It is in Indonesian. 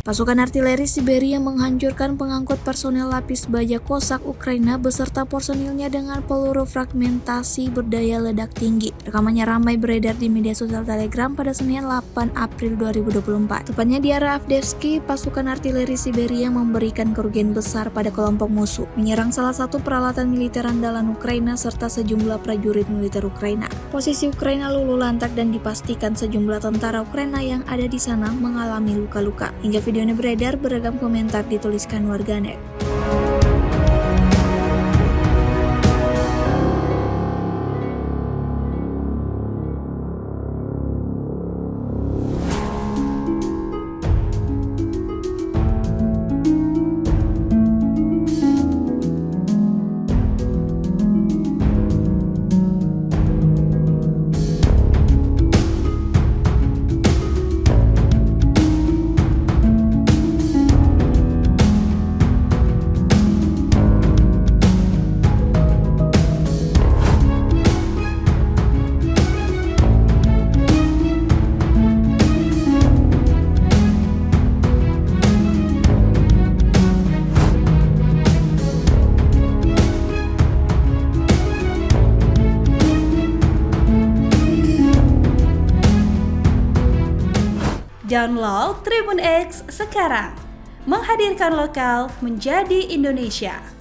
Pasukan artileri Siberia menghancurkan pengangkut personel lapis baja Kosak Ukraina beserta personilnya dengan peluru fragmentasi berdaya ledak tinggi. Rekamannya ramai beredar di media sosial Telegram pada Senin 8 April 2024. Tepatnya di arah Avdiivka, pasukan artileri Siberia memberikan kerugian besar pada kelompok musuh, menyerang salah satu peralatan militer andalan Ukraina serta sejumlah prajurit militer Ukraina. Posisi Ukraina luluh lantak dan dipastikan sejumlah tentara Ukraina yang ada di sana mengalami luka-luka. Hingga videonya beredar, beragam komentar dituliskan warganet. Download Tribun X sekarang, menghadirkan lokal menjadi Indonesia.